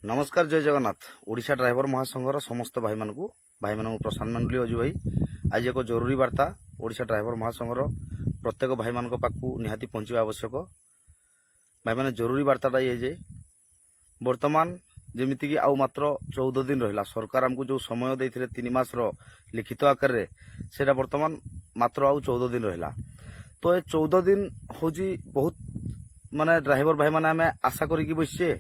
नमस्कार जय जगन्नाथ। ओडिशा ड्राइवर महासंघर समस्त भाई मानू प्रशांत मंडली अजु भाई आज एक जरूरी वार्ता ओडिशा ड्राइवर महासंघर प्रत्येक भाई मान पाखु निहाती पहुंचवा आवश्यक। भाई मैंने जरूरी वार्ताटा ये जे वर्तमान जमीक आउ मात्र 14 दिन रहा सरकार आमको जो समय देते 3 मास लिखित आकार से वर्तमान मात्र आउ 14 दिन रहा। तो ये 14 दिन हूँ बहुत माने ड्राइवर भाई मैंने आम आशा करी बसचे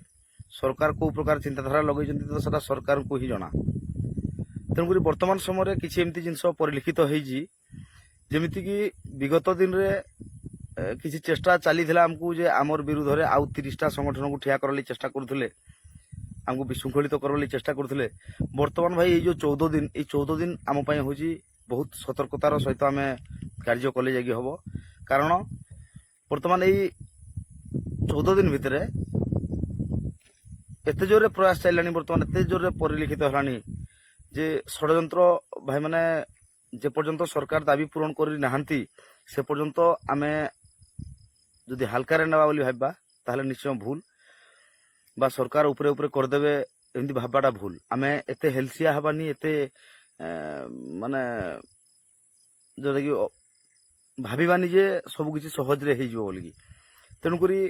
सरकार को प्रकार चिंताधारा लगे तो सदा सरकार को ही जना। तेणुक वर्तमान समय किसी एमती जिनस परिलिखित होमीक विगत दिन में किसी चेष्टा चली आमको जे आमर विरुद्ध आउ 30टा संगठन को ठिया कर चेष्टा करुले आमको विशृंखलित कर चेष्टा करुले। वर्तमान भाई ये जो 14 दिन आम हूँ बहुत सतर्कतार सहित आम कार्य कले जाकि हम। कारण वर्तमान यही 14 दिन भितर एत जोरे प्रयास चलानी बर्तमान एत जोरे परिलिखित होलानी जे षड्यंत्र भाई माने जे पर्यंत सरकार दाबी पूरण करी नाहंती से पर्यंत आमे जदि हल्का नेबा बोली भाबा ताहले निश्चय भूल बा सरकार उपरे उपरे करदेवे एमती भाबाटा भूल। आमे एते हेल्सिया हबानी एते माने जोटा कि भाबिबानी जे सब किछि सहज रे हेइ जो बोली। तेणुकरी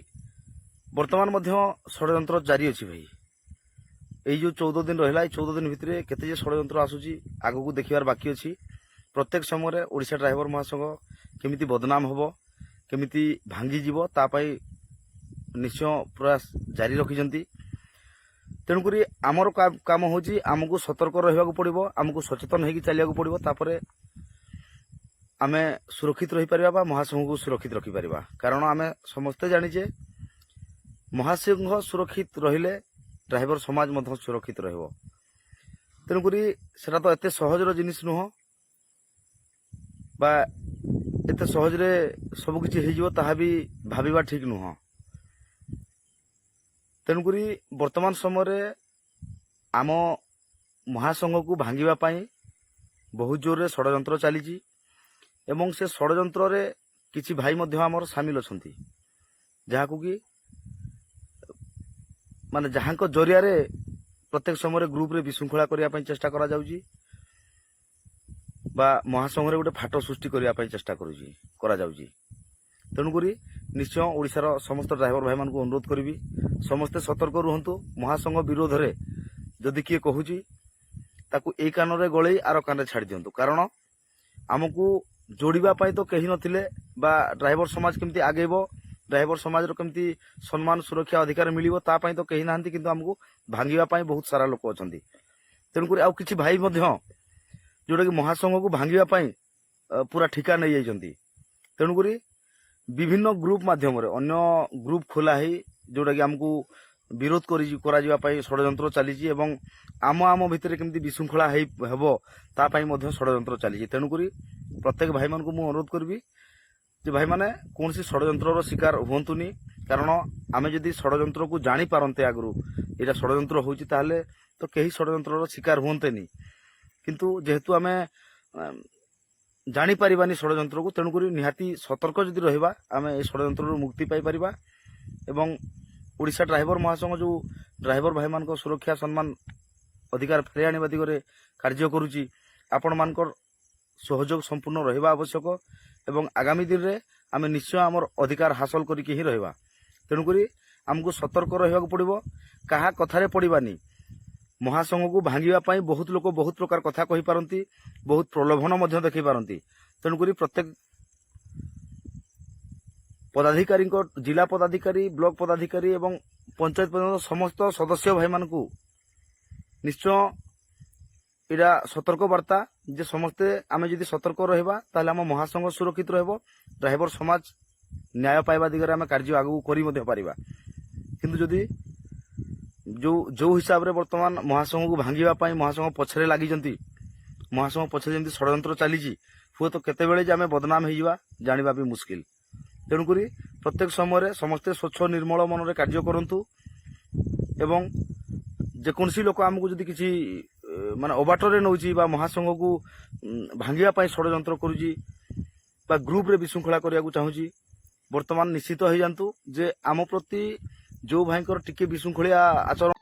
वर्तमान मध्य षड्यंत्र जारी अच्छी भाई यही जो 14 दिन रहा 14 दिन भितर केते षड्यंत्र आसूची आगु को देखिबार बाकी अच्छी। प्रत्येक समय ओडिशा ड्राइवर महासंघ केमिति बदनाम होबो केमिति भांगी जीवो तापाई निश्चय प्रयास जारी रखिजंती। तेणुकरी आमर काम होची आमको सतर्क रहिबाकू पड़िबो आमको सचेतन होगी चलियाकू पड़िबो तापरे आमे सुरक्षित रही परिबा बा महासंघ को सुरक्षित रखि परिबा। कारण आमे समस्ते जानिचे महासंघ सुरक्षित रहिले ड्राइवर समाज मध्य सुरक्षित रहिबो। तेणुकरी सेटा तो एते सहजर जिनिस नुह बा एते सहजरे सब किछि हेजिवो ताहा भी भाबिबा ठीक नुह। तेणुकरी वर्तमान समय आम महासंघ को भांगिबा पाई बहुत जोरे षड्यंत्र चली एवं से षड्यंत्र रे किछि भाई मध्य आमर सामिल अछंती जहाकू कि माने जहां जरिया रे प्रत्येक समय ग्रुप रे विशृंखला करने चेष्टा करा जाउची बा महासंघ रे गोटे फाट सृष्टि करने चेष्टा करा जाउची। तेणुकरी निश्चय ओडिशार समस्त ड्राइवर भाई मान को अनुरोध करी समस्ते सतर्क रुहंतु। महासंघ विरोध रे जदि किए कहूची ताकू ए कान रे गळई आर कान रे छाड़ी दियंतु। कारण आमको जोड़िबा पाई तो कहीं नथिले बा ड्राइवर समाज केमती आगेबो ड्राइवर समाज रो केमती सम्मान सुरक्षा अधिकार मिलिबो ता पाई तो कहीं नाहंती किंतु हमको भांगिबा पाई बहुत सारा लोक अछंती। तेणुकरी आउ किछि भाई मध्य जोटा कि महासंघ को भांगिबा पाई पूरा ठिका नै जाइछंती। तेणुकरी विभिन्न ग्रुप माध्यम रे अन्य ग्रुप खोला है जोटा कि हमको विरोध करा जिबा पाई षड्यंत्र चली एवं आम भितर केमती विशृंखला हेबो ता पाई मध्य षड्यंत्र चली। तेणुकरी प्रत्येक भाई मान को मु अनुरोध करबी जे भाई माने कौन सी षड्यंत्र शिकार हुंतुनी। कारण आमे जदि षड्यंत्र को जानी पारंते आगु एटा षड्यंत्र होउची ताहले तो केही षड्यंत्र शिकार हुंतेनी किंतु जेहेतु आमे जानी पारिबानी षड्यंत्र को तेणुकरी निहाती सतर्क जदि रहिबा आमे ए षड्यंत्र मुक्ति पाई परिबा। एवं ओडिशा ड्राइवर महासंघ जो ड्राइवर भाई मान सुरक्षा सम्मान अधिकार फेरे आनिबा दिगरे कार्य करूची आपण मानकर सहयोग संपूर्ण रहिबा आवश्यक एवं आगामी दिन रे आमे निश्चय आमर अधिकार हासिल करिके ही रहिबा। तेणुकरी आमको सतर्क रहिबाकू पड़िबो काहा कथारे पड़िबानी। महासंघ को भांगिबा पाई बहुत लोक बहुत प्रकार कथा कहि पारंती बहुत प्रलोभन मध्य देखि पारंती। तेणुकरी प्रत्येक पदाधिकारी जिला पदाधिकारी ब्लॉक पदाधिकारी एवं पंचायत पर्यंत समस्त सदस्य भाई मान को निश्चय इरा सतर्क वार्ता जे समस्ते आमे जदि सतर्क रहिबा ताले हम महासंघ सुरक्षित रहबो ड्राइवर समाज न्याय पाइबा दिगरे आमे कार्य आगु करी मध्य पारिबा। किंतु जदि जो हिसाब रे वर्तमान महासंघ को भांगिबा पाई महासंघ पछरे लागि जंती महासंघ पछरे जंती षड्यंत्र चलीची हुए तो केते बेले जे आमे बदनाम हेइबा जानिबा भी मुश्किल। तेणुकरी प्रत्येक समय समस्ते स्वच्छ निर्मल मन रे कार्य करंतु एवं जेकोसी लोक आमको जदि किछि माने अबाटरे नौची बा महासंघ को भांगिबा पाई षड्यंत्र करूची बा ग्रुप रे विशृंखला करिया चाहूची वर्तमान निश्चित हो जातु जे आम प्रति जो भाईकर टिके विशृंखलिया आचरण